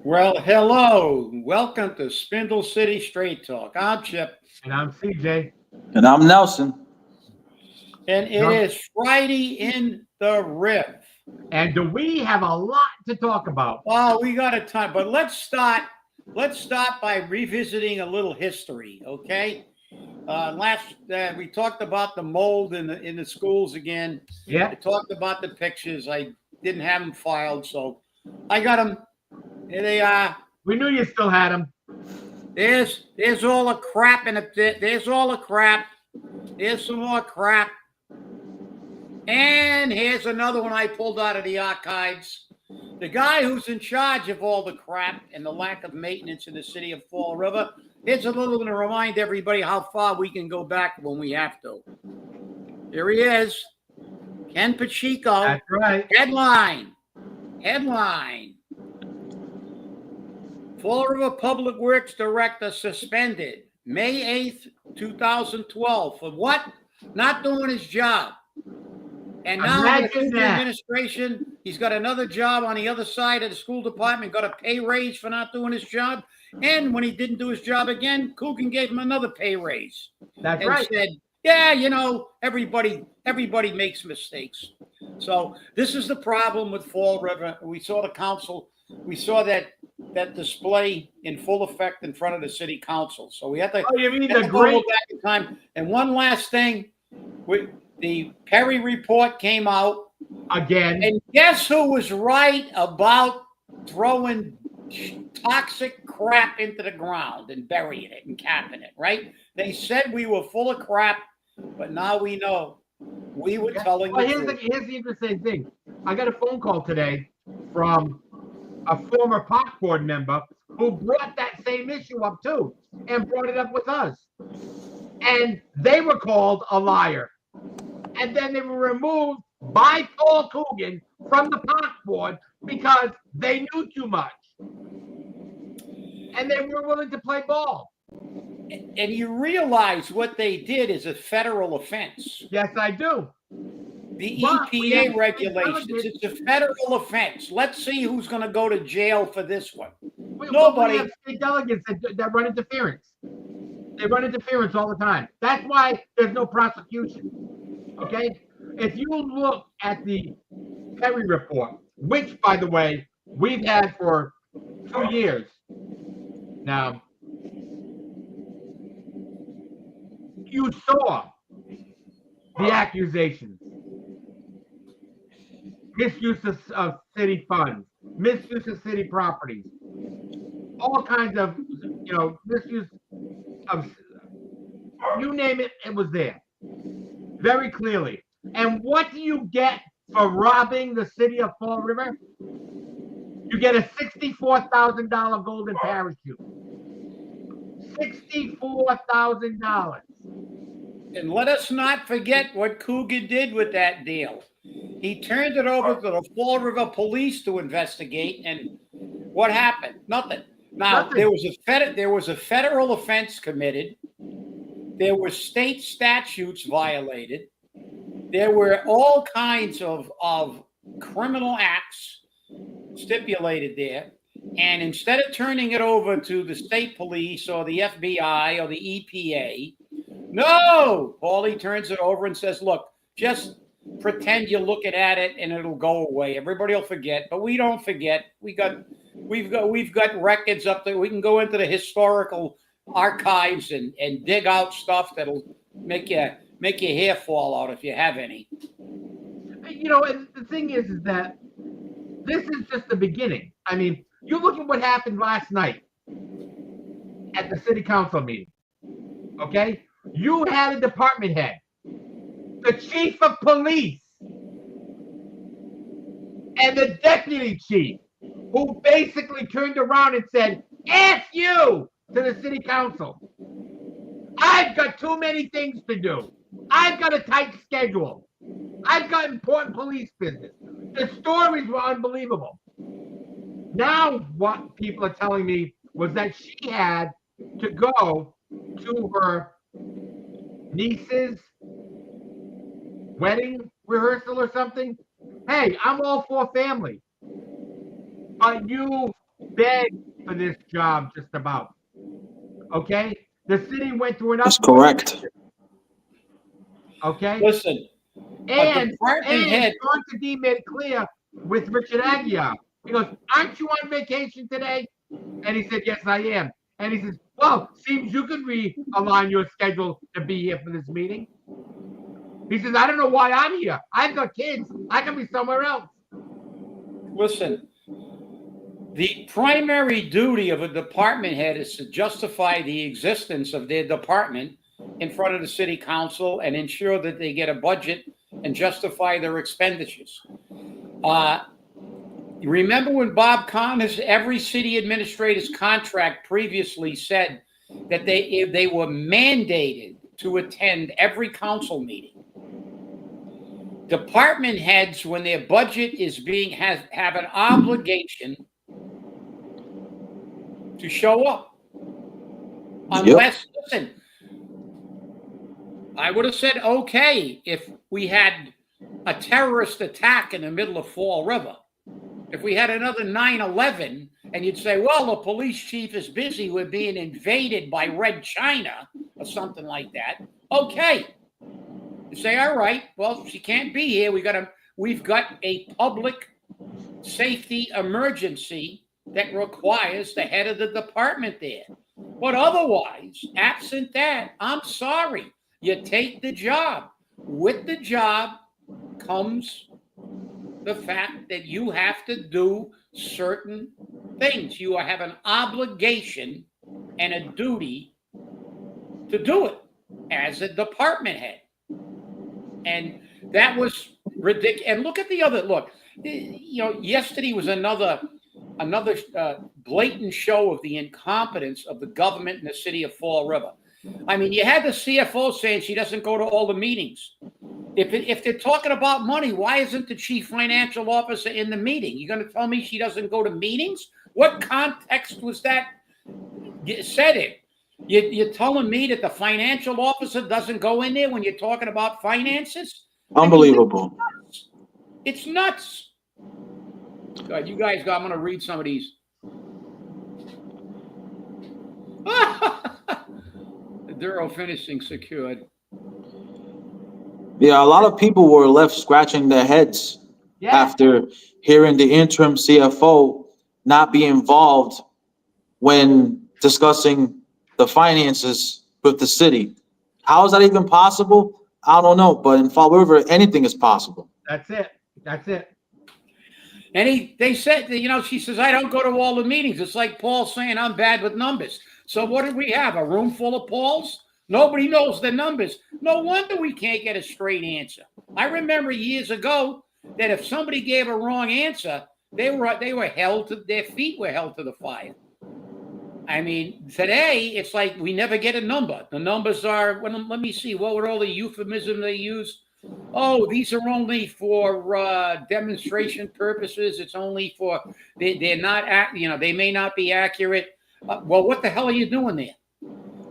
Well, hello. Welcome to Spindle City Straight Talk. I'm Chip, And I'm CJ. And I'm Nelson. and it is Friday in the Riff. And we have a lot to talk about. Oh, we got a ton, but let's start. Let's start by revisiting a little history, okay? Last we talked about the mold in the schools again. Yeah. I talked about the pictures. I didn't have them filed, so I got them. Here they are. We knew you still had them. There's all the crap in it. There's all the crap. There's some more crap. And here's another one I pulled out of the archives. The guy who's in charge of all the crap and the lack of maintenance in the city of Fall River. Here's a little one to remind everybody how far we can go back when we have to. Here he is. Ken Pacheco. That's right. Headline. Fall River Public Works Director suspended May 8th, 2012. For what? Not doing his job. And now in the administration, he's got another job on the other side of the school department, got a pay raise for not doing his job. And when he didn't do his job again, Coogan gave him another pay raise. That's right. Said, yeah, you know, everybody makes mistakes. So this is the problem with Fall River. We saw the council. We saw that display in full effect in front of the city council. So we have to. Oh, you mean the great back in time? And one last thing, the Perry report came out again. And guess who was right about throwing toxic crap into the ground and burying it and capping it? Right? They said we were full of crap, but now we know we were telling the truth. Here's the interesting thing. I got a phone call today from a former park board member who brought that same issue up too and brought it up with us. And they were called a liar. And then they were removed by Paul Coogan from the park board because they knew too much. And they were willing to play ball. And you realize what they did is a federal offense. Yes, I do. The EPA regulations, it's a federal offense. Let's see who's going to go to jail for this one. Nobody. We have state delegates that run interference. They run interference all the time. That's why there's no prosecution. Okay? If you look at the Perry report, which, by the way, we've had for 2 years now, you saw the accusations. Misuse of city funds, misuse of city properties, all kinds of, misuse of, you name it, it was there very clearly. And what do you get for robbing the city of Fall River? You get a $64,000 golden parachute. $64,000. And let us not forget what Coogan did with that deal. He turned it over to the Fall River Police to investigate, and what happened? Nothing. Now there was a federal offense committed. There were state statutes violated. There were all kinds of criminal acts stipulated there. And instead of turning it over to the state police or the FBI or the EPA, no, Paulie turns it over and says, look, just pretend you're looking at it and it'll go away. Everybody will forget, but we don't forget. We've got records up there. We can go into the historical archives and dig out stuff that'll make your hair fall out if you have any. And the thing is that this is just the beginning. I mean, you look at what happened last night at the city council meeting. Okay? You had a department head, the chief of police, and the deputy chief, who basically turned around and said, F you to the city council. I've got too many things to do. I've got a tight schedule. I've got important police business. The stories were unbelievable. Now what people are telling me was that she had to go to her niece's wedding rehearsal or something. Hey, I'm all for family. But you begged for this job just about. Okay? The city went through an That's upward correct. pressure. Okay? Listen, a department head. John Kadee made it clear with Richard Aguiar. He goes, "Aren't you on vacation today?" And he said, "Yes, I am." And he says, "Well, seems you can realign your schedule to be here for this meeting." He says, "I don't know why I'm here. I've got kids. I can be somewhere else." Listen, the primary duty of a department head is to justify the existence of their department in front of the city council and ensure that they get a budget and justify their expenditures. Remember when Bob Connors, every city administrator's contract previously said that they were mandated to attend every council meeting. Department heads, when their budget is have an obligation to show up. Unless, listen, I would have said okay if we had a terrorist attack in the middle of Fall River. If we had another 9/11 and you'd say, well, the police chief is busy with being invaded by Red China or something like that. Okay. You say, all right, well, she can't be here. We've got a public safety emergency that requires the head of the department there. But otherwise, absent that, I'm sorry, you take the job. With the job comes the fact that you have to do certain things. You have an obligation and a duty to do it as a department head. And that was ridiculous. And look at the other, yesterday was another blatant show of the incompetence of the government in the city of Fall River. I mean, you had the CFO saying she doesn't go to all the meetings. If they're talking about money, why isn't the chief financial officer in the meeting? You're going to tell me she doesn't go to meetings? What context was that said in? You're telling me that the financial officer doesn't go in there when you're talking about finances? Unbelievable. I mean, it's nuts. God, you guys I'm going to read some of these. The Duro finishing secured. Yeah, a lot of people were left scratching their heads after hearing the interim CFO not be involved when discussing the finances with the city. How is that even possible? I don't know, but in Fall River, anything is possible. That's it. And they said, she says, I don't go to all the meetings. It's like Paul saying I'm bad with numbers. So what did we have? A room full of Pauls? Nobody knows the numbers. No wonder we can't get a straight answer. I remember years ago that if somebody gave a wrong answer, they were held to their feet were held to the fire. I mean, today it's like we never get a number. The numbers are, let me see, what were all the euphemisms they use? Oh, these are only for demonstration purposes. It's only for, they're not, they may not be accurate. Well, what the hell are you doing there?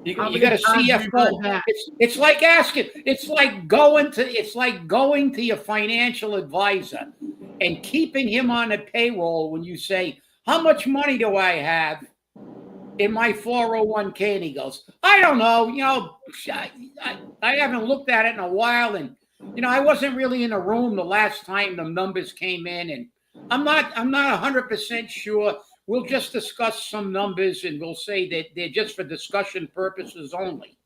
You got a CFO. It's like asking. It's like going to your financial advisor and keeping him on the payroll when you say, "How much money do I have in my 401k?" And he goes, "I don't know. I haven't looked at it in a while, and I wasn't really in the room the last time the numbers came in, and I'm not 100% sure. We'll just discuss some numbers and we'll say that they're just for discussion purposes only."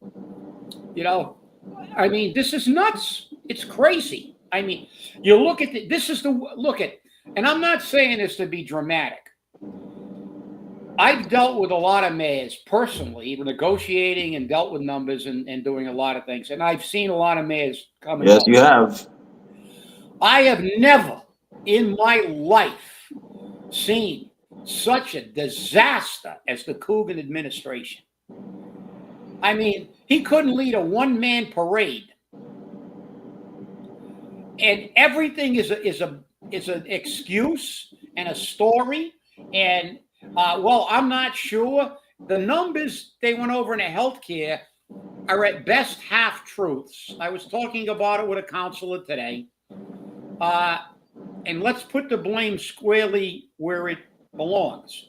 I mean, this is nuts. It's crazy. I mean, you look at and I'm not saying this to be dramatic. I've dealt with a lot of mayors personally, negotiating and dealt with numbers and doing a lot of things. And I've seen a lot of mayors come and go. Yes, you have. I have never in my life seen such a disaster as the Coogan administration. I mean, he couldn't lead a one-man parade, and everything is an excuse and a story. And I'm not sure. The numbers they went over in the healthcare are at best half truths. I was talking about it with a counselor today, and let's put the blame squarely where it belongs.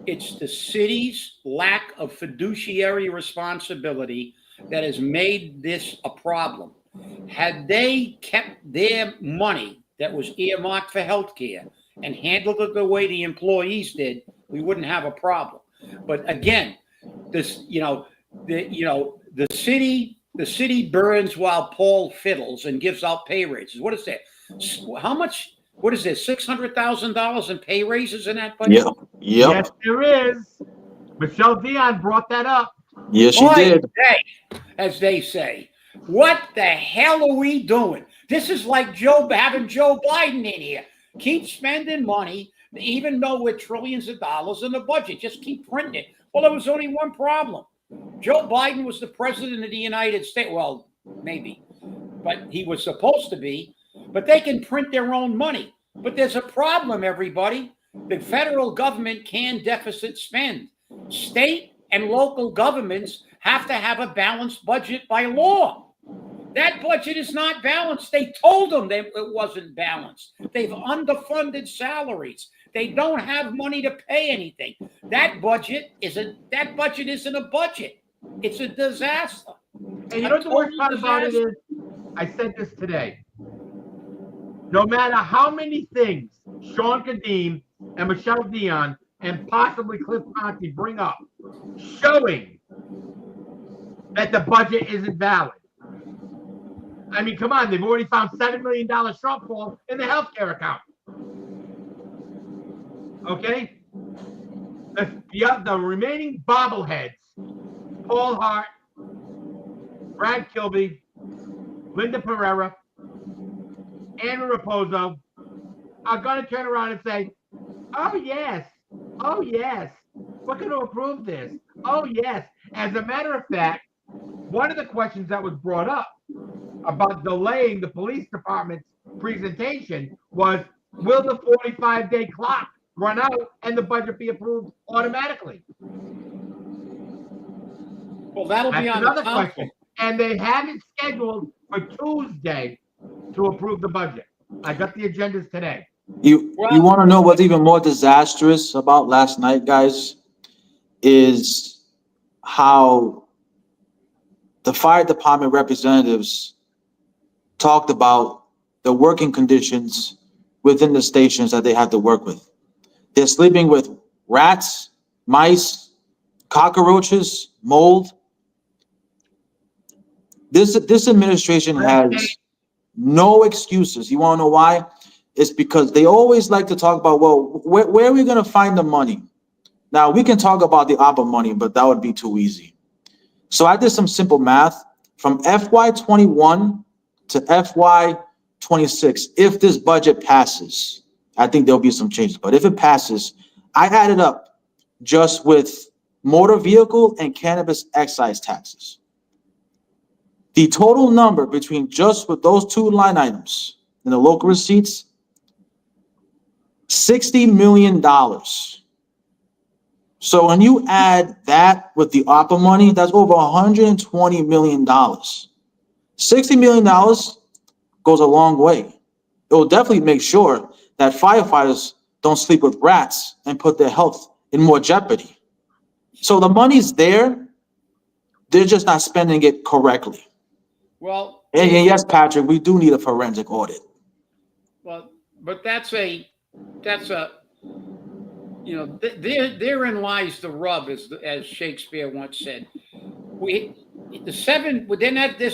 It's the city's lack of fiduciary responsibility that has made this a problem. Had they kept their money that was earmarked for healthcare and handled it the way the employees did, we wouldn't have a problem. But again, this, the city burns while Paul fiddles and gives out pay raises. What is that? How much? What is there? $600,000 in pay raises in that budget? Yep. Yes, there is. Michelle Dion brought that up. Yes, she did. As they say. What the hell are we doing? This is like having Joe Biden in here. Keep spending money, even though we're trillions of dollars in the budget. Just keep printing it. Well, there was only one problem. Joe Biden was the president of the United States. Well, maybe, but he was supposed to be. But they can print their own money. But there's a problem, everybody. The federal government can deficit spend. State and local governments have to have a balanced budget by law. That budget is not balanced. They told them that it wasn't balanced. They've underfunded salaries. They don't have money to pay anything. That budget isn't a budget. It's a disaster. And you know the worst part about it is, I said this today. No matter how many things Sean Kadim and Michelle Dion and possibly Cliff Ponte bring up, showing that the budget isn't valid. I mean, come on, they've already found $7 million shortfall in the healthcare account. Okay? The remaining bobbleheads, Paul Hart, Brad Kilby, Linda Pereira, Andrew Raposo, are going to turn around and say, oh, yes, we're going to approve this. Oh, yes. As a matter of fact, one of the questions that was brought up about delaying the police department's presentation was, will the 45-day clock run out and the budget be approved automatically? Well, that'll be on another the question. And they have it scheduled for Tuesday to approve the budget. I got the agendas today. You want to know what's even more disastrous about last night, guys, is how the fire department representatives talked about the working conditions within the stations that they have to work with. They're sleeping with rats, mice, cockroaches, mold. This administration has no excuses. You want to know why? It's because they always like to talk about, well, where are we going to find the money? Now, we can talk about the ARPA money, but that would be too easy. So I did some simple math from FY21 to FY26. If this budget passes, I think there'll be some changes. But if it passes, I added up just with motor vehicle and cannabis excise taxes. The total number between just with those two line items in the local receipts, $60 million. So when you add that with the ARPA money, that's over $120 million. $60 million goes a long way. It will definitely make sure that firefighters don't sleep with rats and put their health in more jeopardy. So the money's there. They're just not spending it correctly. Well, and yes, Patrick, we do need a forensic audit. Well, but therein lies the rub, as Shakespeare once said. There's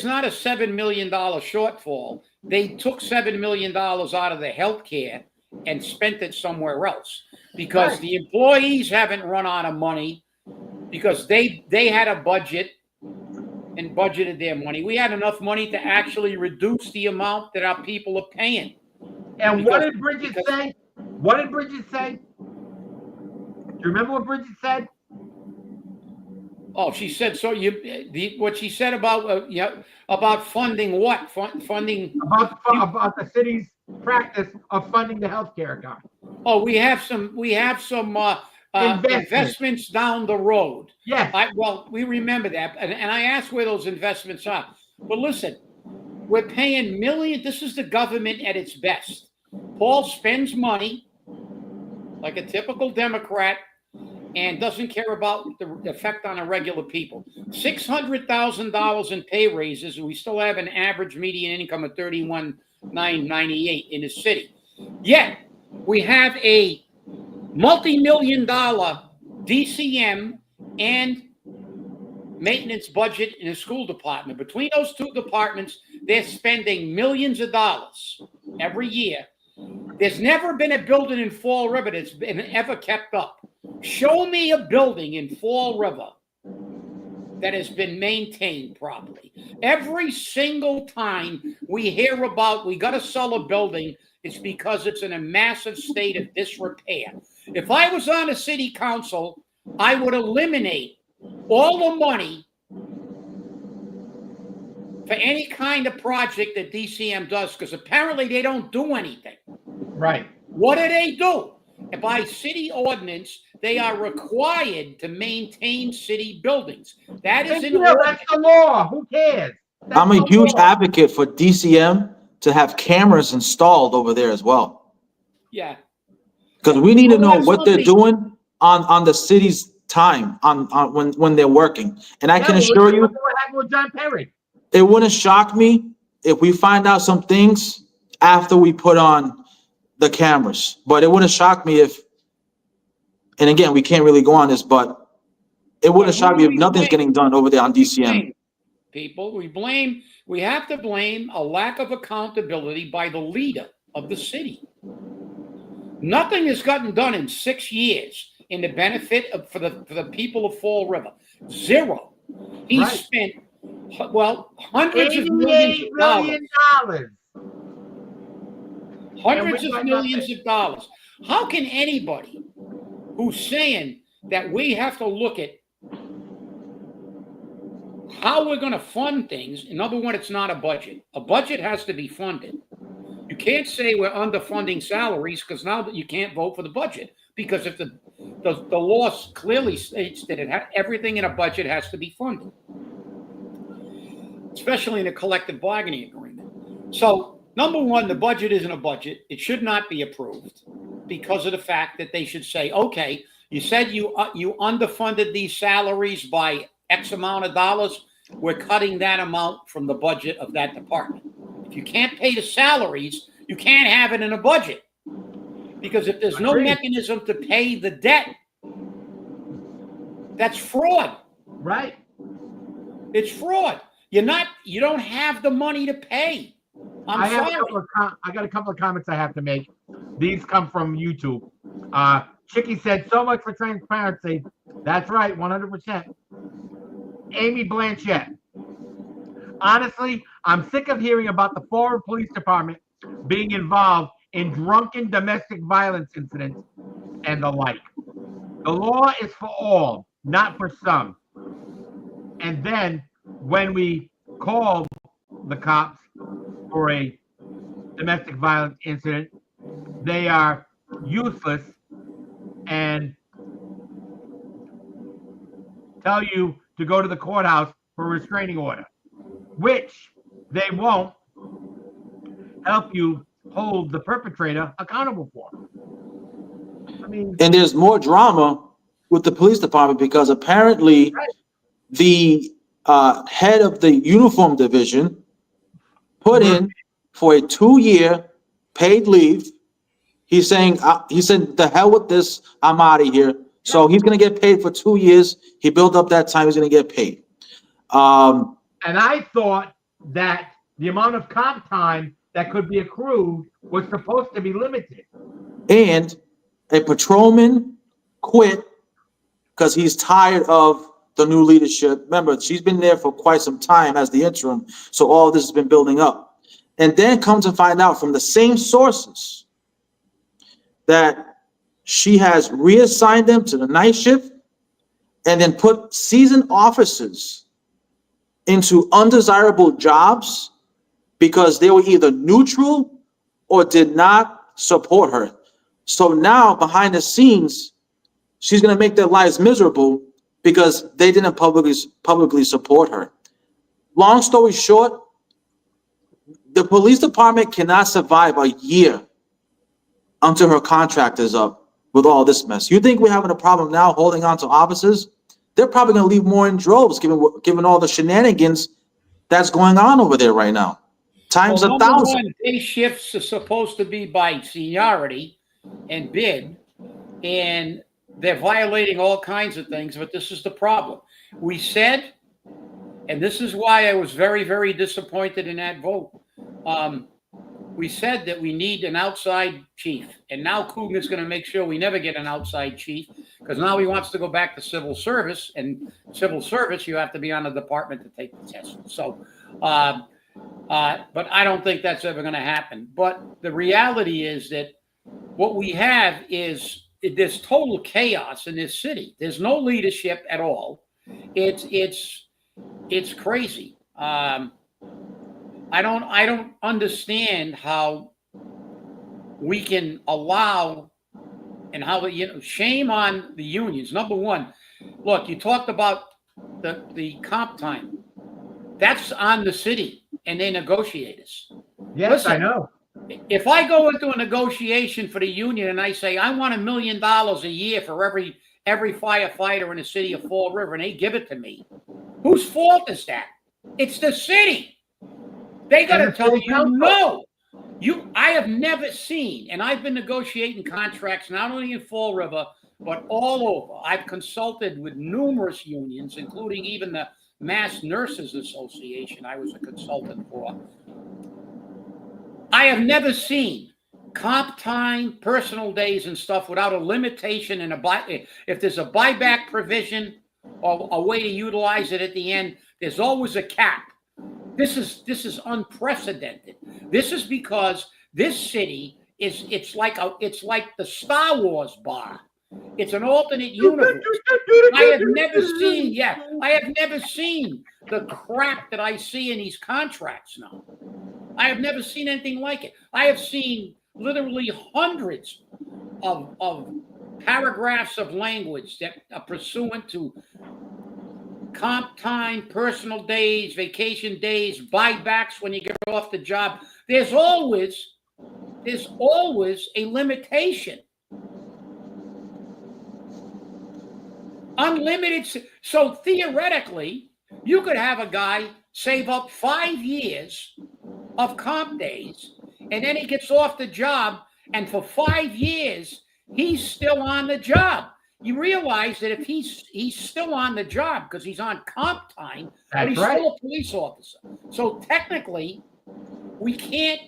not a $7 million shortfall. They took $7 million out of the healthcare and spent it somewhere else because the employees haven't run out of money because they had a budget and budgeted their money. We had enough money to actually reduce the amount that our people are paying. And what did Bridget say? What did Bridget say? Do you remember what Bridget said? Oh, she said so. What she said about funding what? Funding about the city's practice of funding the healthcare account. Oh, we have some investments down the road. Yes. We remember that, and I asked where those investments are. But listen, we're paying millions. This is the government at its best. Paul spends money like a typical Democrat, and doesn't care about the effect on the regular people. $600,000 in pay raises, and we still have an average median income of $31,998 in the city. Yet we have a multi-million-dollar DCM and maintenance budget in the school department. Between those two departments, they're spending millions of dollars every year. There's never been a building in Fall River that's been ever kept up. Show me a building in Fall River that has been maintained properly. Every single time we hear about we got to sell a building, it's because it's in a massive state of disrepair. If I was on a city council, I would eliminate all the money for any kind of project that DCM does, because apparently they don't do anything. Right. What do? By city ordinance, they are required to maintain city buildings. That is in order. That's the law. Who cares? That's I'm a huge advocate for DCM to have cameras installed over there as well. Yeah. Because we need to know what they're doing on the city's time on when they're working. And I can assure you, what happened with John Perry? it wouldn't shock me if we find out some things after we put on the cameras. But it wouldn't shock me if, and again, we can't really go on this, but it wouldn't shock me if nothing's getting done over there on DCM. People, we have to blame a lack of accountability by the leader of the city. Nothing has gotten done in 6 years in the benefit for the people of Fall River. Zero. He spent, hundreds of millions of dollars. Hundreds of millions of dollars. How can anybody who's saying that we have to look at how we're going to fund things, number one, it's not a budget. A budget has to be funded. You can't say we're underfunding salaries because now that you can't vote for the budget, because if the law clearly states that everything in a budget has to be funded, especially in a collective bargaining agreement. So number one, the budget isn't a budget. It should not be approved because of the fact that they should say, okay, you said you underfunded these salaries by X amount of dollars. We're cutting that amount from the budget of that department. If you can't pay the salaries, you can't have it in a budget. Because if there's no mechanism to pay the debt, that's fraud. Right. It's fraud. You don't have the money to pay. I got a couple of comments I have to make. These come from YouTube. Chicky said, so much for transparency. That's right, 100%. Amy Blanchett. Honestly, I'm sick of hearing about the Fall River Police Department being involved in drunken domestic violence incidents and the like. The law is for all, not for some. And then when we call the cops for a domestic violence incident, they are useless and tell you to go to the courthouse for a restraining order, which they won't help you hold the perpetrator accountable for. I mean, and there's more drama with the police department because apparently the head of the uniform division put in for a 2-year paid leave. He's saying, he said, the hell with this, I'm out of here. So he's going to get paid for 2 years. He built up that time. He's going to get paid. And I thought that the amount of comp time that could be accrued was supposed to be limited. And a patrolman quit because he's tired of the new leadership. Remember, she's been there for quite some time as the interim. So all this has been building up. And then comes to find out from the same sources that she has reassigned them to the night shift and then put seasoned officers into undesirable jobs because they were either neutral or did not support her. So now behind the scenes, she's going to make their lives miserable because they didn't publicly support her. Long story short, the police department cannot survive a year until her contract is up. with all this mess. You think we're having a problem now holding on to offices? They're probably going to leave more in droves, given all the shenanigans that's going on over there right now. Times Well, 1,000. number one, day shifts are supposed to be by seniority and bid, and they're violating all kinds of things, but this is the problem. We said, and this is why I was very, very disappointed in that vote. We said that we need an outside chief, and now Coogan's going to make sure we never get an outside chief, because now he wants to go back to civil service, and civil service, you have to be on the department to take the test. So, but I don't think that's ever going to happen. But the reality is that what we have is this total chaos in this city. There's no leadership at all. It's crazy. I don't understand how we can allow, and how shame on the unions. Number one, look, you talked about the comp time. That's on the city and their negotiators. Yes, Listen, I know. If I go into a negotiation for the union and I say I want $1 million a year for every firefighter in the city of Fall River, and they give it to me, whose fault is that? It's the city. They got to tell you no. I have never seen, and I've been negotiating contracts not only in Fall River but all over. I've consulted with numerous unions, including even the Mass Nurses Association. I was a consultant for. I have never seen comp time, personal days, and stuff without a limitation and if there's a buyback provision or a way to utilize it at the end, there's always a cap. This is unprecedented. This is because this city it's like the Star Wars bar. It's an alternate universe. I have never seen the crap that I see in these contracts now. I have never seen anything like it. I have seen literally hundreds of paragraphs of language that are pursuant to comp time, personal days, vacation days, buybacks when you get off the job. There's always a limitation. Unlimited. So theoretically, you could have a guy save up 5 years of comp days, and then he gets off the job, and for 5 years, he's still on the job. You realize that if he's still on the job because he's on comp time, but he's still a police officer. So technically, we can't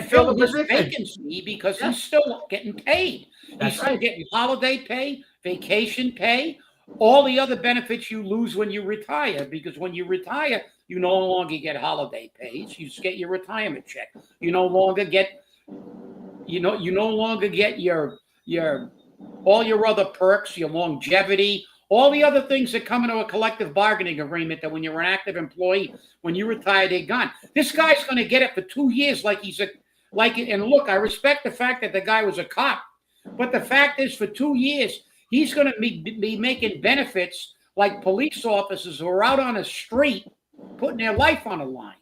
fill his vacancy because he's still getting paid. He's still getting holiday pay, vacation pay, all the other benefits you lose when you retire, because when you retire, you no longer get holiday pays. You just get your retirement check. You no longer get your all your other perks, your longevity, all the other things that come into a collective bargaining agreement that when you're an active employee, when you retire, they're gone. This guy's going to get it for 2 years and look, I respect the fact that the guy was a cop, but the fact is for 2 years, he's going to be making benefits like police officers who are out on the street putting their life on the line.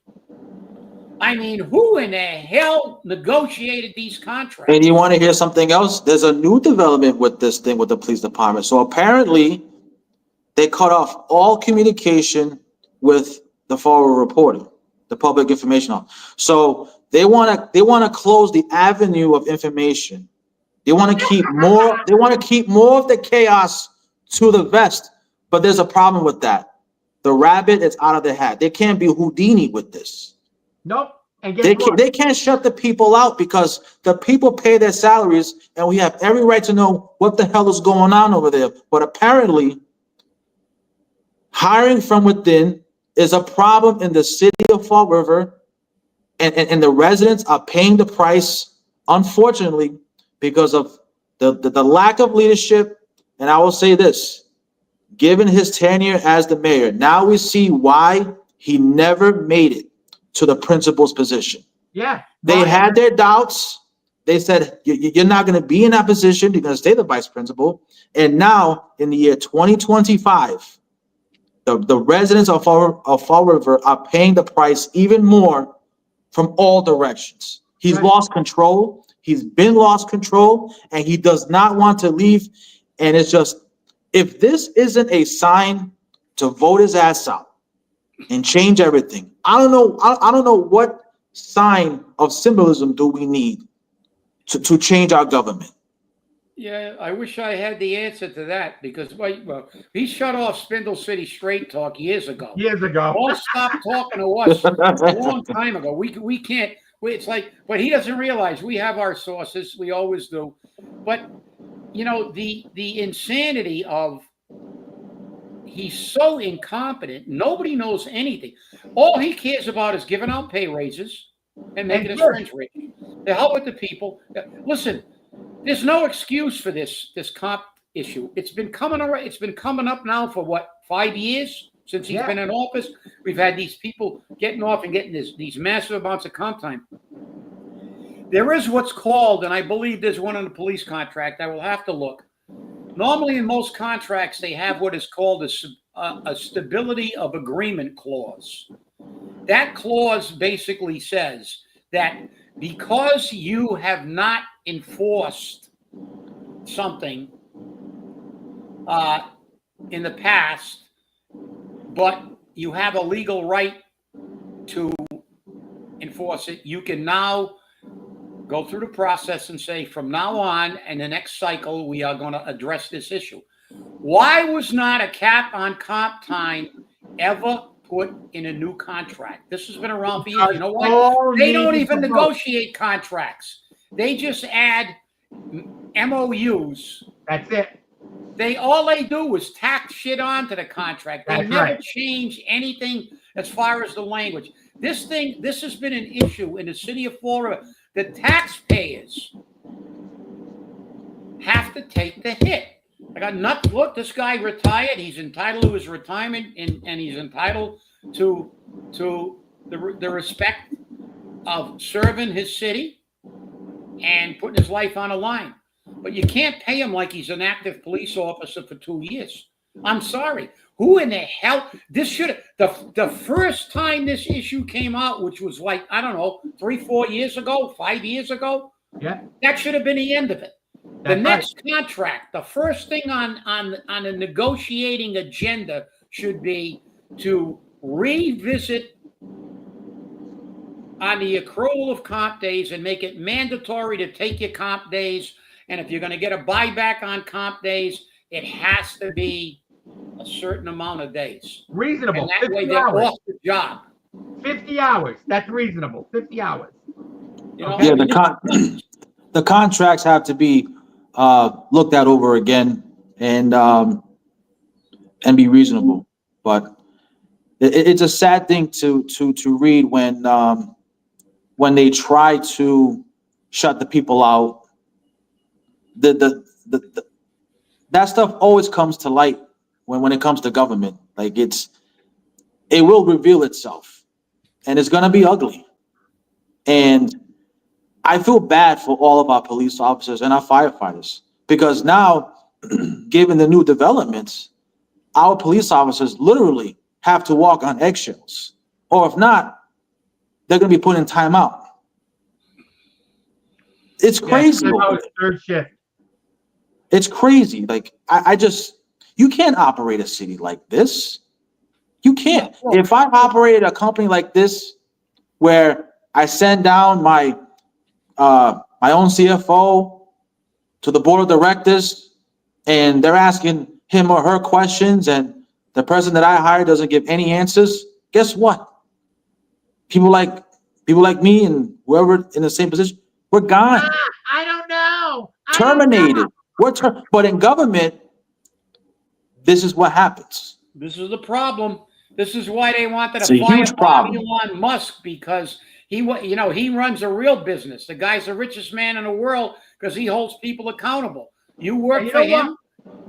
I mean, who in the hell negotiated these contracts? And you want to hear something else? There's a new development with this thing with the police department. So apparently, they cut off all communication with the Fall River Reporter, the public information officer. So they want to close the avenue of information. They want to keep more. They want to keep more of the chaos to the vest. But there's a problem with that. The rabbit is out of the hat. They can't be Houdini with this. Nope. And they can't shut the people out because the people pay their salaries, and we have every right to know what the hell is going on over there. But apparently, hiring from within is a problem in the city of Fall River, and the residents are paying the price, unfortunately, because of the lack of leadership. And I will say this, given his tenure as the mayor, now we see why he never made it to the principal's position. Yeah. They had their doubts. They said, you're not going to be in that position. You're going to stay the vice principal. And now in the year 2025, the residents of Fall River are paying the price even more from all directions. He's lost control. He's been lost control and he does not want to leave. And it's just, if this isn't a sign to vote his ass out and change everything, I don't know. I don't know what sign of symbolism do we need to change our government. Yeah, I wish I had the answer to that because well, he shut off Spindle City Straight Talk years ago. Years ago. All stopped talking to us a long time ago. We can't. It's like, but he doesn't realize we have our sources. We always do. But you know the insanity of he's so incompetent. Nobody knows anything. All he cares about is giving out pay raises and making his friends rich. To help with the people. Listen. There's no excuse for this comp issue. It's been coming around. It's been coming up now for what, 5 years since he's been in office. We've had these people getting off and getting these massive amounts of comp time. There is what's called, and I believe there's one in the police contract. I will have to look. Normally, in most contracts, they have what is called a stability of agreement clause. That clause basically says that because you have not enforced something in the past, but you have a legal right to enforce it, you can now go through the process and say, from now on and the next cycle, we are going to address this issue. Why was not a cap on comp time ever put in a new contract? This has been around for years. You know what? They don't even negotiate contracts. They just add MOUs. That's it. All they do is tack shit onto the contract. They never change anything as far as the language. This has been an issue in the city of Florida. The taxpayers have to take the hit. I got nothing. Look, this guy retired. He's entitled to his retirement, and he's entitled to the respect of serving his city and putting his life on the line. But you can't pay him like he's an active police officer for 2 years. I'm sorry. Who in the hell? This should have the first time this issue came out, which was like, I don't know, 3-4 years ago, 5 years ago. Yeah, that should have been the end of it. The next contract, the first thing on a negotiating agenda should be to revisit on the accrual of comp days and make it mandatory to take your comp days. And if you're going to get a buyback on comp days, it has to be a certain amount of days. Reasonable. And that way they're off the job. 50 hours. That's reasonable. 50 hours. You know, yeah, the contracts have to be looked at over again and be reasonable. But it's a sad thing to read when they try to shut the people out. That stuff always comes to light when it comes to government. Like it will reveal itself, and it's gonna be ugly. And I feel bad for all of our police officers and our firefighters because now, given the new developments, our police officers literally have to walk on eggshells, or if not, they're gonna be put in timeout. It's crazy. Third shift. It's crazy. Like I just, you can't operate a city like this. You can't. If I operated a company like this, where I send down my own CFO to the board of directors, and they're asking him or her questions, and the person that I hired doesn't give any answers, guess what? People like me and whoever in the same position, we're gone. I don't know. Terminated. But in government, this is what happens. This is the problem. This is why they wanted to fire Elon Musk, because he runs a real business. The guy's the richest man in the world because he holds people accountable. You work for him,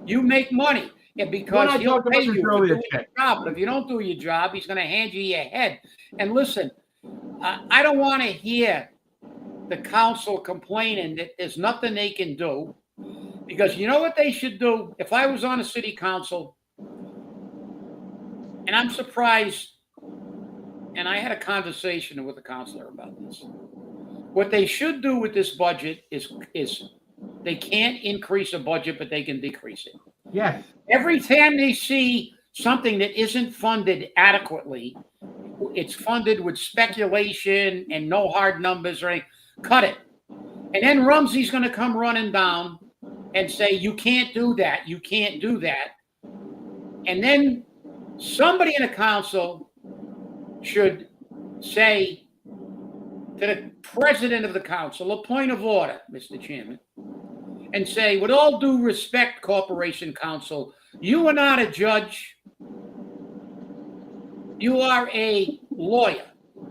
you make money. And because he'll pay you for doing your job. But if you don't do your job, he's going to hand you your head. And listen, I don't want to hear the council complaining that there's nothing they can do. Because you know what they should do? If I was on a city council, and I'm surprised, and I had a conversation with a councilor about this. What they should do with this budget is they can't increase a budget, but they can decrease it. Yes. Every time they see something that isn't funded adequately, it's funded with speculation and no hard numbers or anything, cut it. And then Rumsey's going to come running down and say, you can't do that. You can't do that. And then somebody in the council should say to the president of the council, a point of order, Mr. Chairman, and say, with all due respect, Corporation Council, you are not a judge. You are a lawyer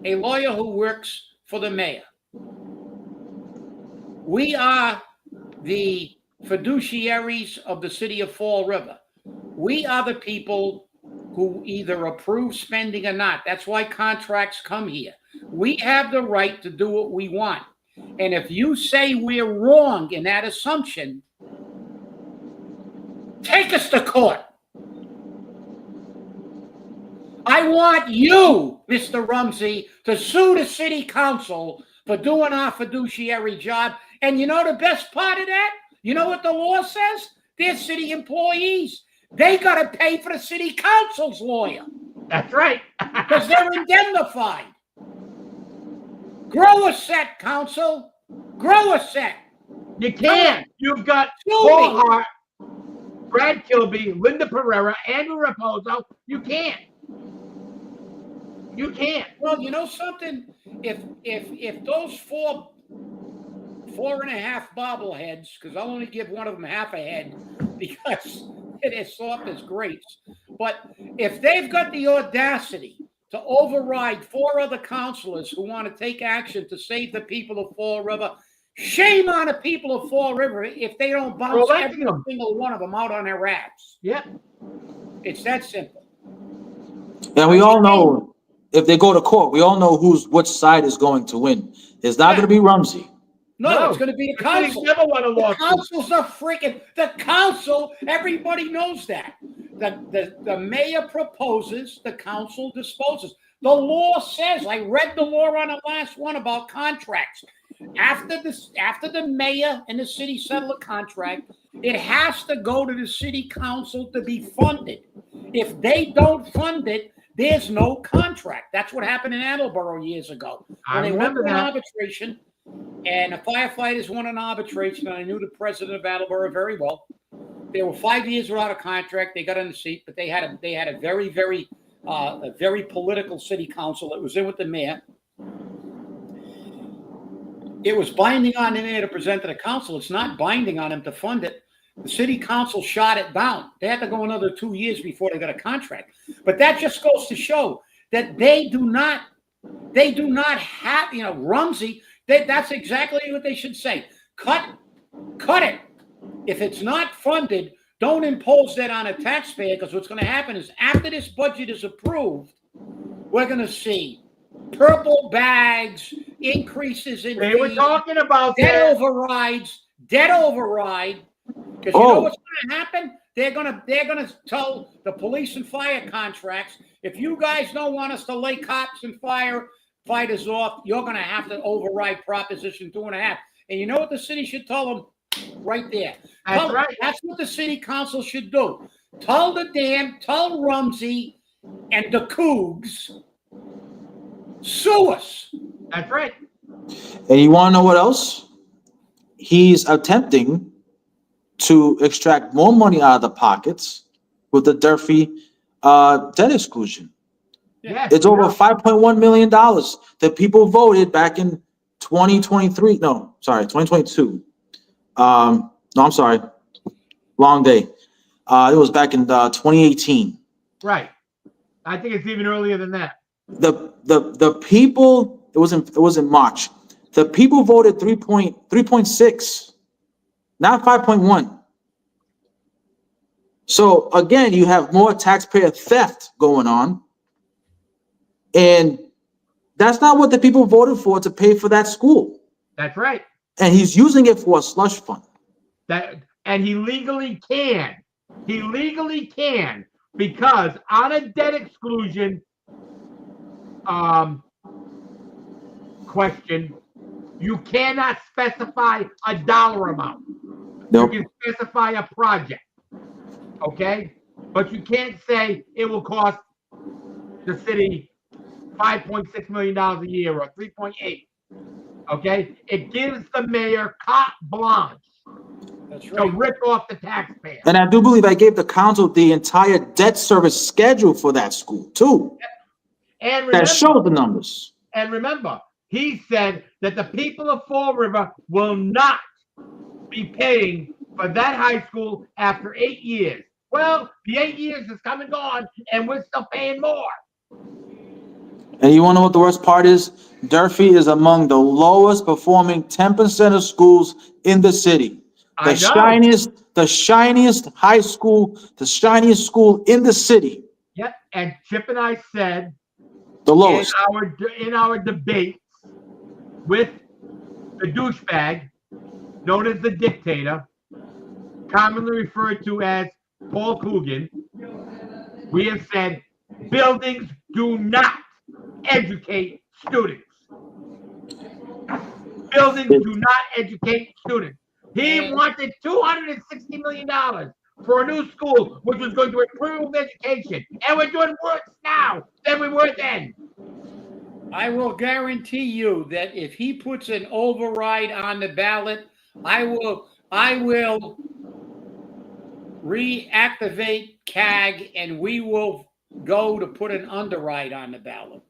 who works for the mayor. We are the fiduciaries of the city of Fall River. We are the people who either approve spending or not. That's why contracts come here. We have the right to do what we want. And if you say we're wrong in that assumption, take us to court. I want you, Mr. Rumsey, to sue the city council for doing our fiduciary job. And you know the best part of that? You know what the law says? They're city employees. They got to pay for the city council's lawyer. That's right. Because they're indemnified. Grow a set, council. Grow a set. You can't. You've got Sue Paul me. Hart, Brad Kilby, Linda Pereira, Andrew Raposo. You can't. You can't. Well, you know something? If those four and a half bobbleheads, because I'll only give one of them half a head because they're soft as grapes. But if they've got the audacity to override four other councilors who want to take action to save the people of Fall River, shame on the people of Fall River if they don't bounce every single one of them out on their ass. Yep. It's that simple. And we all know if they go to court, we all know which side is going to win. It's not going to be Rumsey. No, it's going to be the council. Never won a lawsuit. The council's a freaking the council. Everybody knows that. The mayor proposes, the council disposes. The law says. I read the law on the last one about contracts. After the mayor and the city settle a contract, it has to go to the city council to be funded. If they don't fund it, there's no contract. That's what happened in Attleboro years ago. I remember that. Arbitration. And the firefighters won an arbitration, and I knew the president of Attleboro very well. They were 5 years without a contract. They got in the seat, but they had a very, very, very political city council that was in with the mayor. It was binding on the mayor to present to the council. It's not binding on him to fund it. The city council shot it down. They had to go another 2 years before they got a contract. But that just goes to show that they do not have, Rumsey. That's exactly what they should say. Cut it. If it's not funded, don't impose that on a taxpayer, because what's going to happen is after this budget is approved, we're going to see purple bags, increases in They were talking about debt overrides, debt override. Because you know what's going to happen? They're gonna tell the police and fire contracts, if you guys don't want us to lay cops and firefighters off, you're gonna have to override Proposition 2.5. And you know what the city should tell them? Right there. That's right. That's what the city council should do. Tell Rumsey and the Cougs, sue us. That's right. And you want to know what else? He's attempting to extract more money out of the pockets with the Durfee debt exclusion. Yes, it's over $5.1 million that people voted back in 2023. No, sorry, 2022. No, I'm sorry. Wrong day. It was back in 2018. Right. I think it's even earlier than that. The people, it was in March. The people voted 3.6, not 5.1. So again, you have more taxpayer theft going on. And that's not what the people voted for, to pay for that school. That's right. And he's using it for a slush fund. And he legally can. He legally can, because on a debt exclusion question, You cannot specify a dollar amount. Nope. You can specify a project, okay? But you can't say it will cost the city $5.6 million a year or 3.8. Okay? It gives the mayor carte blanche to rip off the taxpayer. And I do believe I gave the council the entire debt service schedule for that school too. And remember, that showed the numbers. And remember, he said that the people of Fall River will not be paying for that high school after 8 years. Well, the 8 years is come and gone, and we're still paying more. And you want to know what the worst part is? Durfee is among the lowest performing 10% of schools in the city. The shiniest high school, the shiniest school in the city. Yep. And Chip and I said the lowest in our debates with the douchebag known as the dictator, commonly referred to as Paul Coogan, we have said buildings do not educate students. Buildings do not educate students. He wanted $260 million for a new school, which was going to improve education. And we're doing worse now than we were then. I will guarantee you that if he puts an override on the ballot, I will reactivate CAG and we will go to put an underride on the ballot.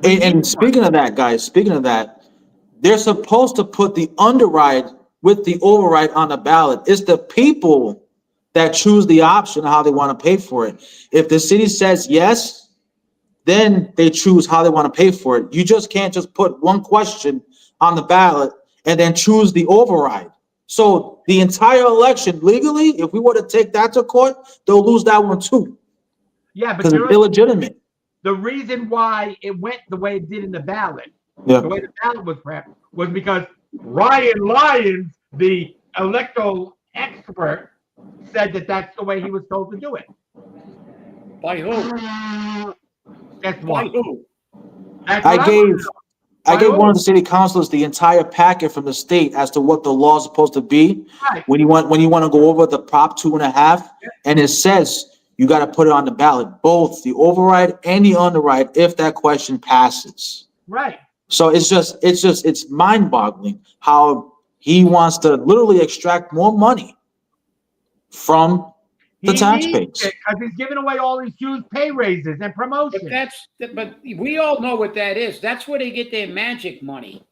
And speaking of that, guys, they're supposed to put the underride with the override on the ballot. It's the people that choose the option of how they want to pay for it. If the city says yes, then they choose how they want to pay for it. You just can't just put one question on the ballot and then choose the override. So the entire election, legally, if we were to take that to court, they'll lose that one too. Yeah, but because it's illegitimate. The reason why it went the way it did in the ballot, the way the ballot was prepped, was because Ryan Lyons, the electoral expert, said that that's the way he was told to do it. By who? Guess what? By who? I gave one of the city councilors the entire packet from the state as to what the law is supposed to be. Right. When you want to go over the Prop 2.5, and it says you got to put it on the ballot, both the override and the underride, if that question passes. Right. So it's mind-boggling how he wants to literally extract more money from the taxpayers. Because he's giving away all these huge pay raises and promotions. But we all know what that is. That's where they get their magic money.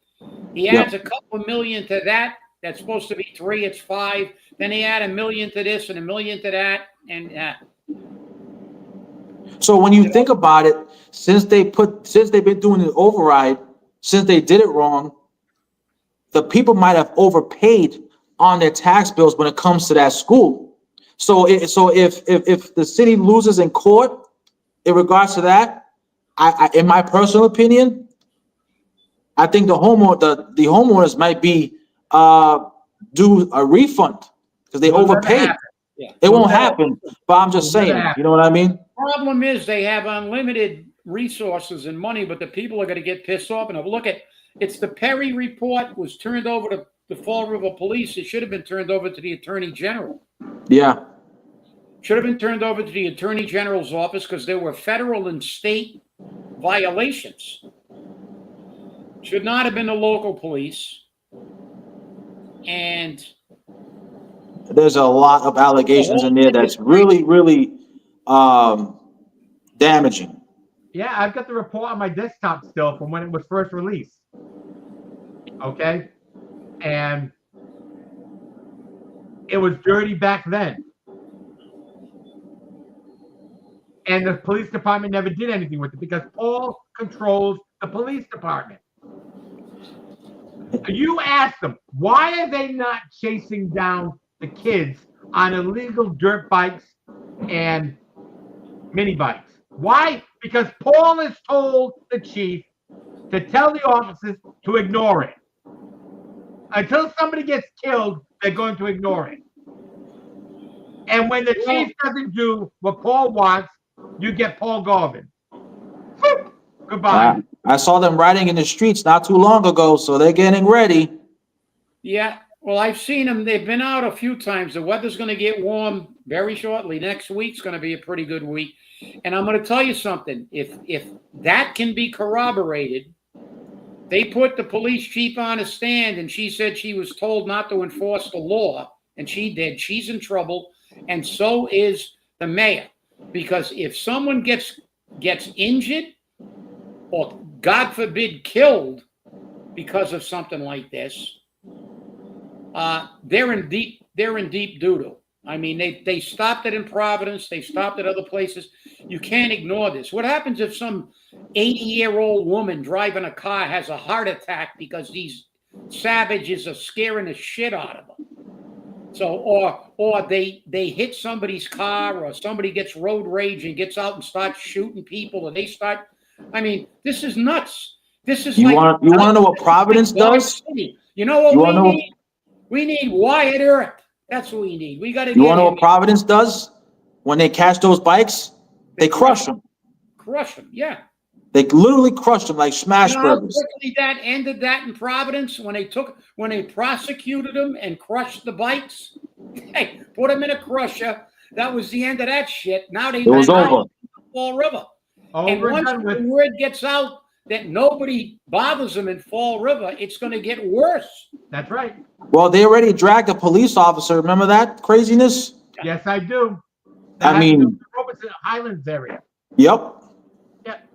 He adds a couple of million to that. That's supposed to be 3. It's 5. Then he add $1 million to this and $1 million to that, and So when you think about it, since they've been doing the override, since they did it wrong, the people might have overpaid on their tax bills when it comes to that school. So if the city loses in court in regards to that, I in my personal opinion, I think the homeowners might be do a refund because they overpaid. It won't happen, but I'm just saying, you know what I mean? Problem is they have unlimited resources and money, but the people are going to get pissed off. And look at it's the Perry report was turned over to the Fall River Police. It should have been turned over to the Attorney General. Yeah. Should have been turned over to the Attorney General's office because there were federal and state violations. Should not have been the local police. And there's a lot of allegations in there that's really, really damaging. Yeah, I've got the report on my desktop still from when it was first released. Okay? And it was dirty back then. And the police department never did anything with it because Paul controls the police department. You ask them, why are they not chasing down the kids on illegal dirt bikes and mini bikes? Why? Because Paul has told the chief to tell the officers to ignore it. Until somebody gets killed, they're going to ignore it. And when the chief doesn't do what Paul wants, you get Paul Garvin. Goodbye. I saw them riding in the streets not too long ago, so they're getting ready. Yeah, well, I've seen them. They've been out a few times. The weather's going to get warm very shortly. Next week's going to be a pretty good week. And I'm going to tell you something. If that can be corroborated, they put the police chief on a stand, and she said she was told not to enforce the law, and she did. She's in trouble, and so is the mayor. Because if someone gets injured or, God forbid, killed because of something like this, they're in deep doo-doo. I mean, they stopped it in Providence. They stopped at other places. You can't ignore this. What happens if some 80-year-old woman driving a car has a heart attack because these savages are scaring the shit out of her? So, or they hit somebody's car, or somebody gets road rage and gets out and starts shooting people, or they start. I mean, this is nuts. This is You want to know what Providence does? You know what we need? We need Wyatt Earp. That's what we need. We got to get. You want to know what Providence does when they catch those bikes? They crush them. Crush them, yeah. They literally crushed them like smash burgers. How quickly that ended that in Providence when they prosecuted them and crushed the bikes. Hey, put them in a crusher. That was the end of that shit. Now it was over. Fall River. And Over once and the word gets out that nobody bothers them in Fall River, it's going to get worse. That's right. Well, they already dragged a police officer. Remember that craziness? Yes, I do. I mean, Robertson Highlands area. Yep. Yep.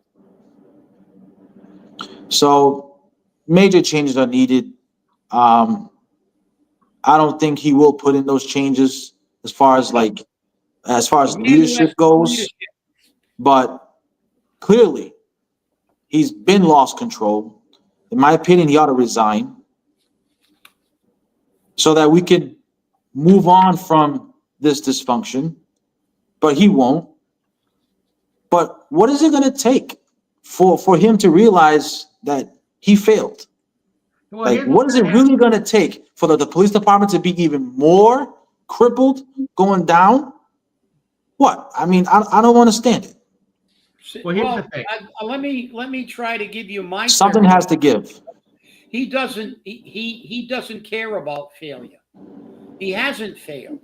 So major changes are needed. I don't think he will put in those changes as far as leadership goes. But clearly, he's been lost control. In my opinion, he ought to resign so that we can move on from this dysfunction. But he won't. But what is it going to take for him to realize that he failed? Well, what is it really going to take for the police department to be even more crippled, going down? What? I mean, I don't understand it. Well, here's the thing. Let me try to give you my something has to give. He doesn't care about failure. He hasn't failed.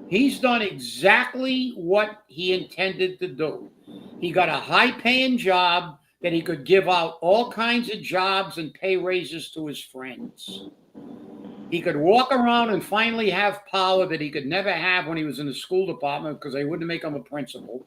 He's done exactly what he intended to do. He got a high-paying job that he could give out all kinds of jobs and pay raises to his friends. He could walk around and finally have power that he could never have when he was in the school department because they wouldn't make him a principal.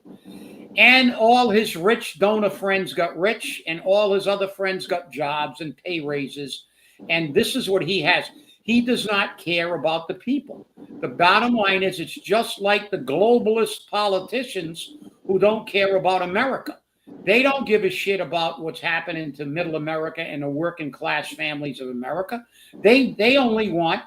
And all his rich donor friends got rich, and all his other friends got jobs and pay raises. And this is what he has. He does not care about the people. The bottom line is it's just like the globalist politicians who don't care about America. They don't give a shit about what's happening to middle America and the working class families of America. They only want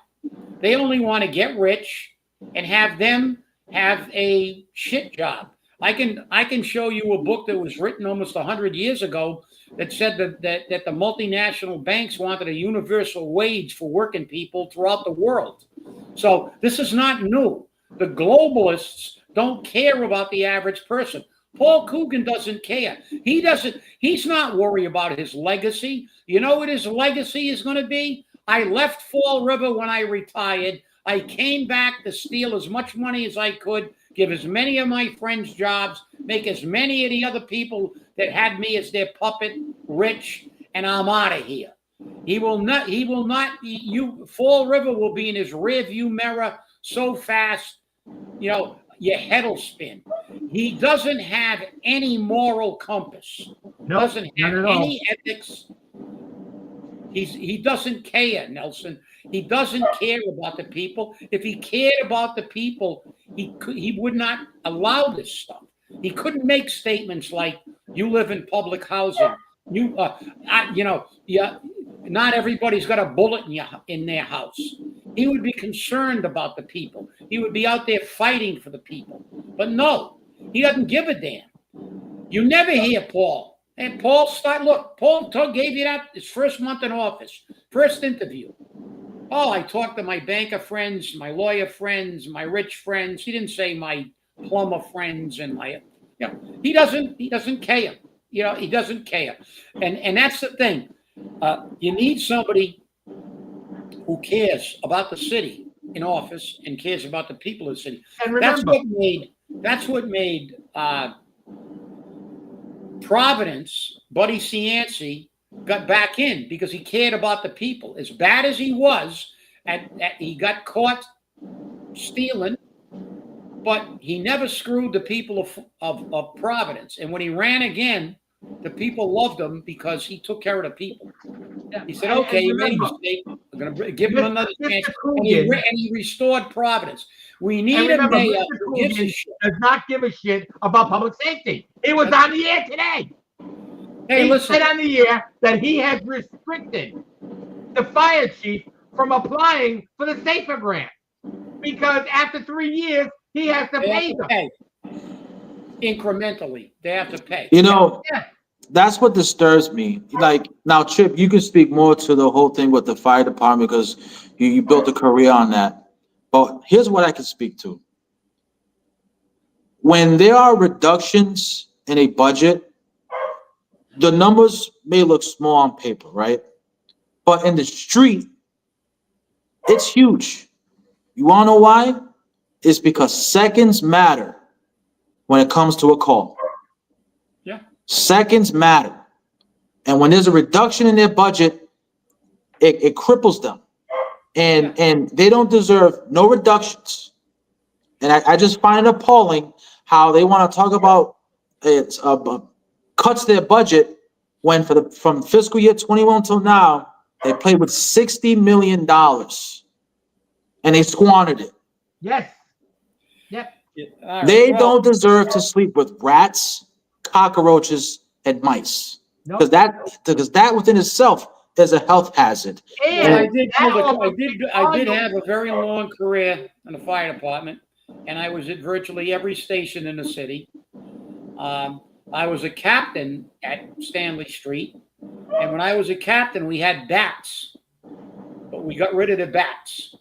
to get rich and have them have a shit job. I can show you a book that was written almost 100 years ago that said that the multinational banks wanted a universal wage for working people throughout the world. So this is not new. The globalists don't care about the average person. Paul Coogan doesn't care. He's not worried about his legacy. You know what his legacy is going to be? I left Fall River when I retired. I came back to steal as much money as I could, give as many of my friends jobs, make as many of the other people that had me as their puppet rich, and I'm out of here. Fall River will be in his rear view mirror so fast, your head will spin. He doesn't have any moral compass. Nope, Doesn't have any ethics. He doesn't care, Nelson. He doesn't care about the people. If he cared about the people, he would not allow this stuff. He couldn't make statements like, "You live in public housing. Not everybody's got a bullet in their house." He would be concerned about the people. He would be out there fighting for the people. But no, he doesn't give a damn. You never hear Paul. And Paul gave you that his first month in office, first interview. Oh, I talked to my banker friends, my lawyer friends, my rich friends. He didn't say my plumber friends and he doesn't care. he doesn't care. And that's the thing. You need somebody who cares about the city in office and cares about the people of the city. And remember, That's what made Providence, Buddy Cianci, got back in because he cared about the people. As bad as he was, he got caught stealing, but he never screwed the people of Providence. And when he ran again, the people loved him because he took care of the people. He said, okay, you made a mistake. I'm going to give him another chance. And he restored Providence. We need a mayor who gives a shit. Does not give a shit about public safety. He was on the air today. Hey, he listen. said on the air that he has restricted the fire chief from applying for the SAFER grant because after 3 years, he has to pay them. Incrementally, they have to pay. That's what disturbs me. Like, now, Chip, you can speak more to the whole thing with the fire department because you built a career on that. But here's what I can speak to. When there are reductions in a budget, the numbers may look small on paper, right? But in the street, it's huge. You want to know why? It's because seconds matter when it comes to a call. Yeah. Seconds matter. And when there's a reduction in their budget, it cripples them. And they don't deserve no reductions. And I just find it appalling how they want to talk about cuts their budget when from fiscal year 21 till now, they played with $60 million and they squandered it. Yes. Yep. They don't deserve to sleep with rats, cockroaches, and mice. Because that within itself is a health hazard. Well, I did have a very long career in the fire department, and I was at virtually every station in the city. I was a captain at Stanley Street, and when I was a captain, we had bats, but we got rid of the bats.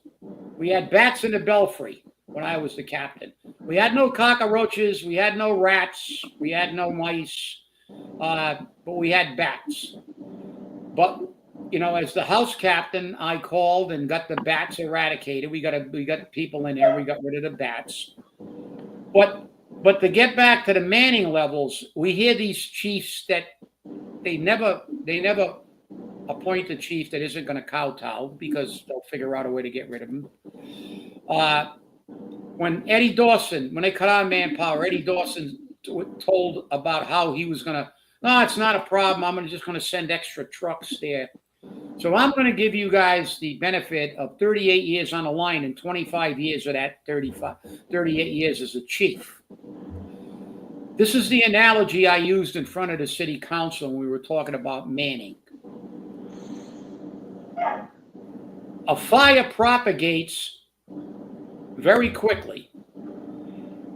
We had bats in the belfry when I was the captain. We had no cockroaches, we had no rats, we had no mice, but we had bats. But as the house captain, I called and got the bats eradicated. We got people in there. We got rid of the bats. But to get back to the Manning levels, we hear these chiefs that they never appoint a chief that isn't going to kowtow because they'll figure out a way to get rid of him. When they cut out manpower, Eddie Dawson told about how he was going to, no, it's not a problem. I'm just going to send extra trucks there. So I'm going to give you guys the benefit of 38 years on the line and 25 years of that 38 years as a chief. This is the analogy I used in front of the city council when we were talking about Manning. A fire propagates very quickly.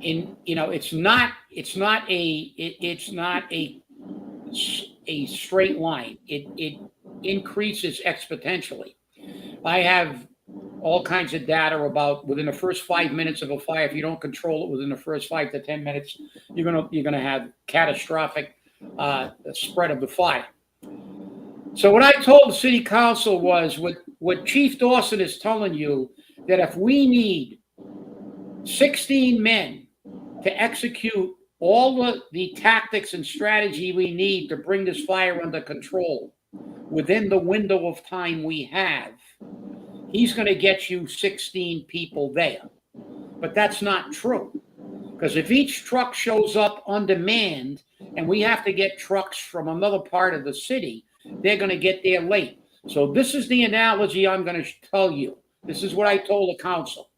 It's not a straight line. It increases exponentially. I have all kinds of data about within the first 5 minutes of a fire. If you don't control it within the first 5 to 10 minutes, you're gonna have catastrophic spread of the fire. So what I told the city council was what Chief Dawson is telling you, that if we need 16 men to execute all the tactics and strategy we need to bring this fire under control within the window of time we have, he's going to get you 16 people there. But that's not true. Because if each truck shows up on demand and we have to get trucks from another part of the city, they're going to get there late. So this is the analogy I'm going to tell you. This is what I told the council.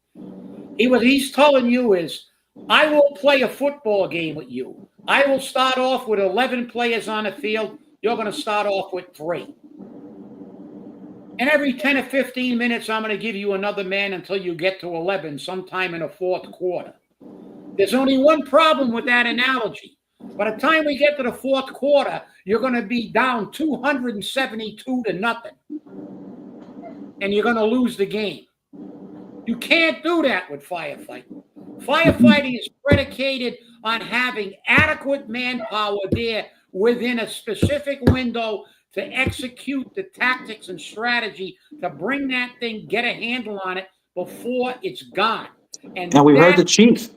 He's telling you is, I will play a football game with you. I will start off with 11 players on the field. You're going to start off with 3. And every 10 or 15 minutes, I'm going to give you another man until you get to 11 sometime in the fourth quarter. There's only one problem with that analogy. By the time we get to the fourth quarter, you're going to be down 272 to nothing. And you're going to lose the game. You can't do that with firefighting. Firefighting is predicated on having adequate manpower there within a specific window to execute the tactics and strategy to bring that thing, get a handle on it before it's gone. And we heard the chief.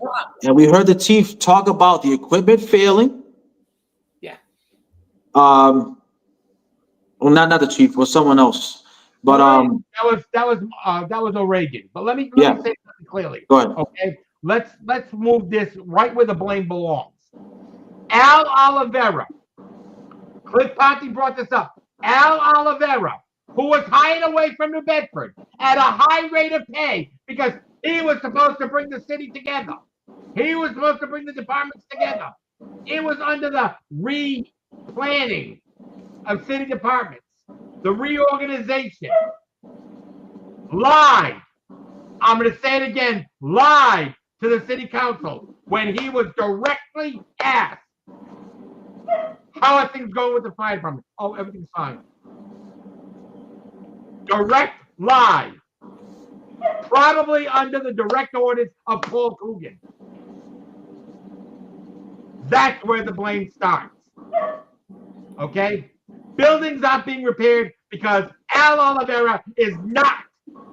And we heard the chief talk about the equipment failing. Yeah. Well, not the chief, it was someone else. But that was O'Regan. But let me say something clearly. Go ahead. Okay, let's move this right where the blame belongs. Al Oliveira. Cliff Ponte brought this up. Al Oliveira, who was hired away from New Bedford at a high rate of pay because he was supposed to bring the city together. He was supposed to bring the departments together. It was under the replanning of city departments, the reorganization. Lied. I'm going to say it again. Lied to the city council when he was directly asked, how are things going with the fire department? Oh, everything's fine. Direct lie. Probably under the direct orders of Paul Coogan. That's where the blame starts. Okay? Buildings aren't being repaired because Al Oliveira is not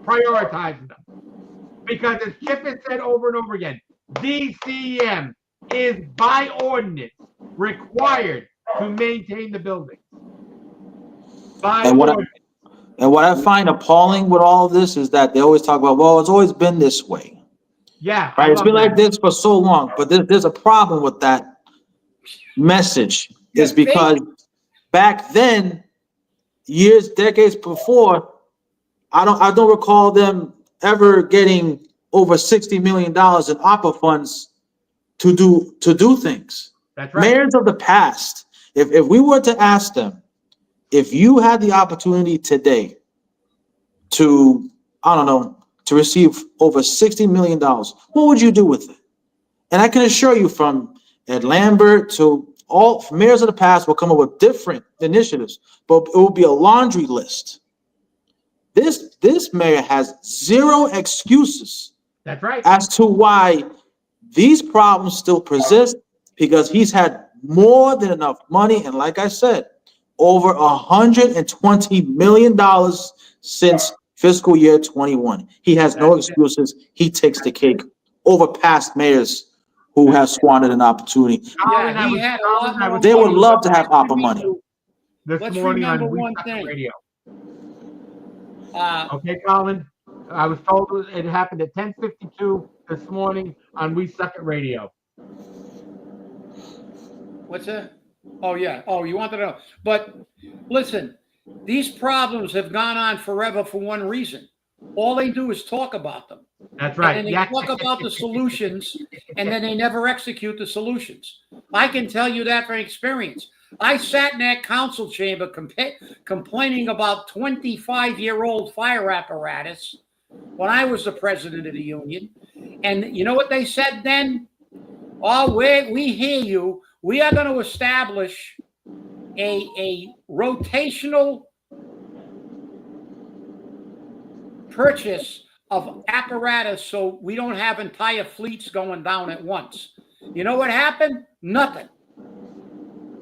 prioritizing them. Because as Chip has said over and over again, DCEM is by ordinance required to maintain the buildings. And what I find appalling with all of this is that they always talk about, well, it's always been this way. Yeah. Right? It's been like this for so long. But there's a problem with that message, is because back then, decades before, I don't recall them ever getting over $60 million in ARPA funds to do things. That's right. Mayors of the past, if we were to ask them, if you had the opportunity today to, to receive over $60 million, what would you do with it? And I can assure you, from Ed Lambert to all mayors of the past will come up with different initiatives, but it will be a laundry list. This mayor has zero excuses. That's right. As to why these problems still persist, because he's had more than enough money, and like I said, over $120 million since fiscal year 21. He has no excuses. He takes the cake over past mayors who have squandered an opportunity. Yeah, he had a lot more They would money. love to have ARPA money. This morning on We Suck at Radio. Okay, Colin. I was told it happened at 10:52 this morning on We Suck at Radio. What's that? Oh, yeah. Oh, you wanted to know. But listen, these problems have gone on forever for one reason. All they do is talk about them. That's right. And they talk about the solutions, and then they never execute the solutions. I can tell you that from experience. I sat in that council chamber complaining about 25-year-old fire apparatus when I was the president of the union. And you know what they said then? Oh, we hear you. We are going to establish a rotational purchase of apparatus so we don't have entire fleets going down at once. You know what happened? Nothing.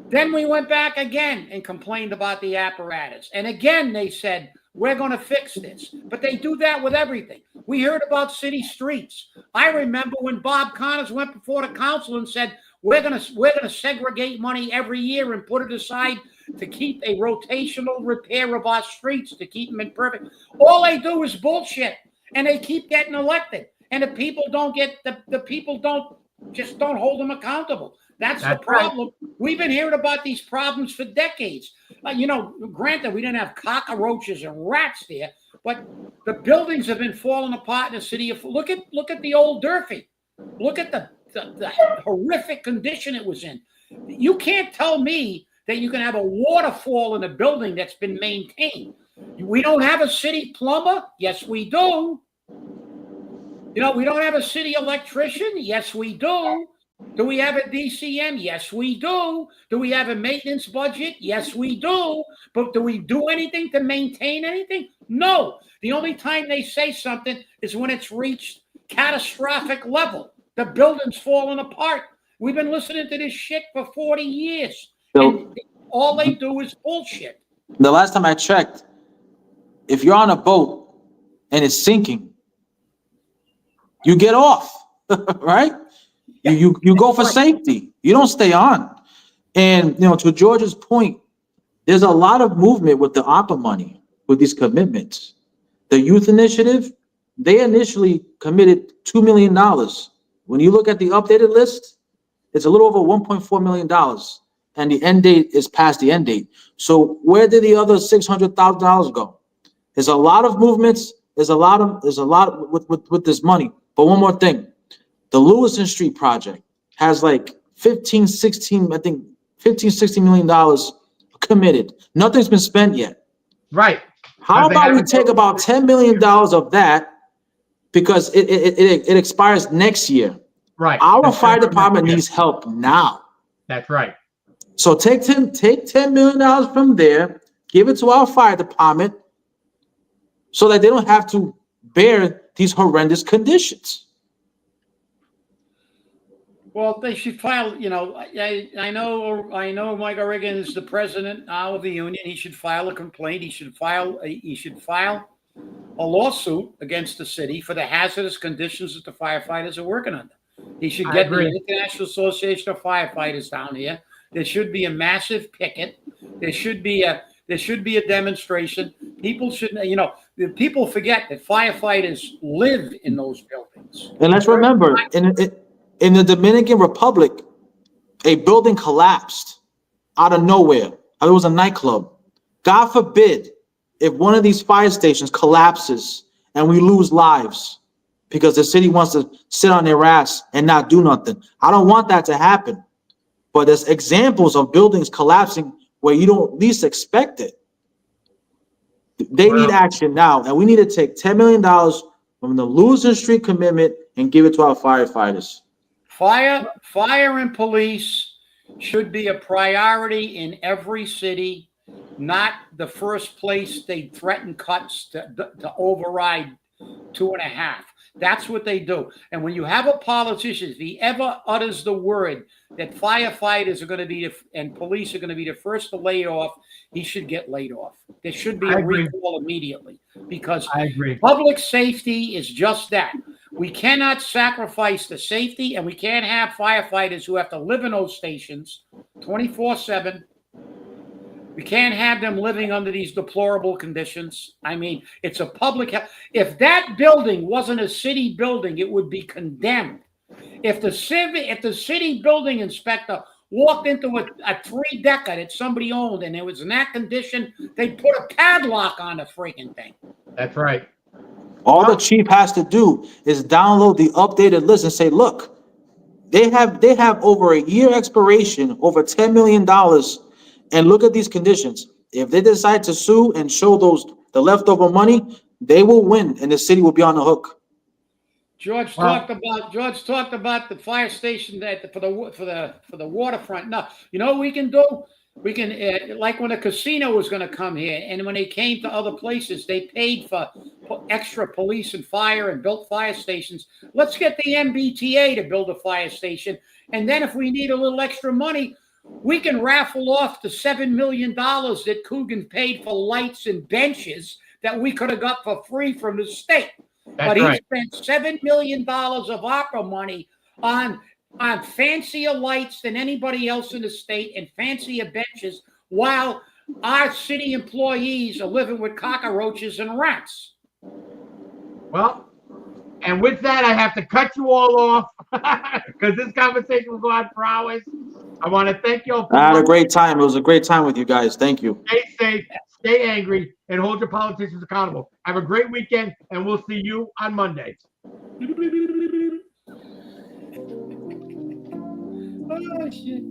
Then we went back again and complained about the apparatus. And again, they said, we're going to fix this. But they do that with everything. We heard about city streets. I remember when Bob Connors went before the council and said, we're going to segregate money every year and put it aside to keep a rotational repair of our streets, to keep them in perfect. All they do is bullshit, and they keep getting elected. And the people don't get the people don't hold them accountable. That's the problem. Right. We've been hearing about these problems for decades. Granted, we didn't have cockroaches and rats there, but the buildings have been falling apart in the city. Look at the old Durfee. Look at the horrific condition it was in. You can't tell me that you can have a waterfall in a building that's been maintained. We don't have a city plumber? Yes, we do. We don't have a city electrician? Yes, we do. Do we have a DCM? Yes, we do. Do we have a maintenance budget? Yes, we do. But do we do anything to maintain anything? No. The only time they say something is when it's reached catastrophic level. The building's falling apart. We've been listening to this shit for 40 years. And all they do is bullshit. The last time I checked, if you're on a boat and it's sinking, you get off, right? You go for safety. You don't stay on. And to George's point, there's a lot of movement with the ARPA money, with these commitments. The youth initiative, they initially committed $2 million. When you look at the updated list, it's a little over $1.4 million. And the end date is past the end date. So where did the other $600,000 go? There's a lot of movements. There's a lot with this money. But one more thing, the Lewiston Street project has like 16 million dollars committed. Nothing's been spent yet. Right. How about we take about $10 million of that, because it expires next year. Right. Our fire department needs help now. That's right. So take $10 million from there, give it to our fire department so that they don't have to bear these horrendous conditions. Well, they should file, I know Mike Reagan is the president now of the union. He should file a complaint. He should file a lawsuit against the city for the hazardous conditions that the firefighters are working under. He should get the International Association of Firefighters down here. There should be a massive picket. There should be a demonstration. People should, people forget that firefighters live in those buildings. And let's remember, in the Dominican Republic, a building collapsed out of nowhere. It was a nightclub. God forbid if one of these fire stations collapses and we lose lives because the city wants to sit on their ass and not do nothing. I don't want that to happen. But there's examples of buildings collapsing where you don't least expect it. They need action now. And we need to take $10 million from the Lewiston Street commitment and give it to our firefighters. Fire and police should be a priority in every city, not the first place they threaten cuts to override 2.5. That's what they do. And when you have a politician, if he ever utters the word that firefighters are going to be and police are going to be the first to lay off, he should get laid off. There should be a recall immediately, because public safety is just that. We cannot sacrifice the safety, and we can't have firefighters who have to live in those stations 24/7. We can't have them living under these deplorable conditions. I mean, it's a public health. If that building wasn't a city building, it would be condemned. If the city building inspector walked into a 3-decker that somebody owned and it was in that condition, they'd put a padlock on the freaking thing. That's right. All the chief has to do is download the updated list and say, look, they have over a year expiration, over $10 million. And look at these conditions. If they decide to sue and show the leftover money, they will win, and the city will be on the hook. George talked about the fire station for the waterfront. Now, you know what we can do? We can like when a casino was going to come here, and when they came to other places, they paid for extra police and fire and built fire stations. Let's get the MBTA to build a fire station, and then if we need a little extra money, we can raffle off the $7 million that Coogan paid for lights and benches that we could have got for free from the state. But he spent $7 million of ARPA money on fancier lights than anybody else in the state and fancier benches, while our city employees are living with cockroaches and rats. Well, and with that, I have to cut you all off because this conversation will go on for hours. I want to thank you all. I had a great time. It was a great time with you guys. Thank you. Stay safe, stay angry, and hold your politicians accountable. Have a great weekend, and we'll see you on Monday. Oh, shit.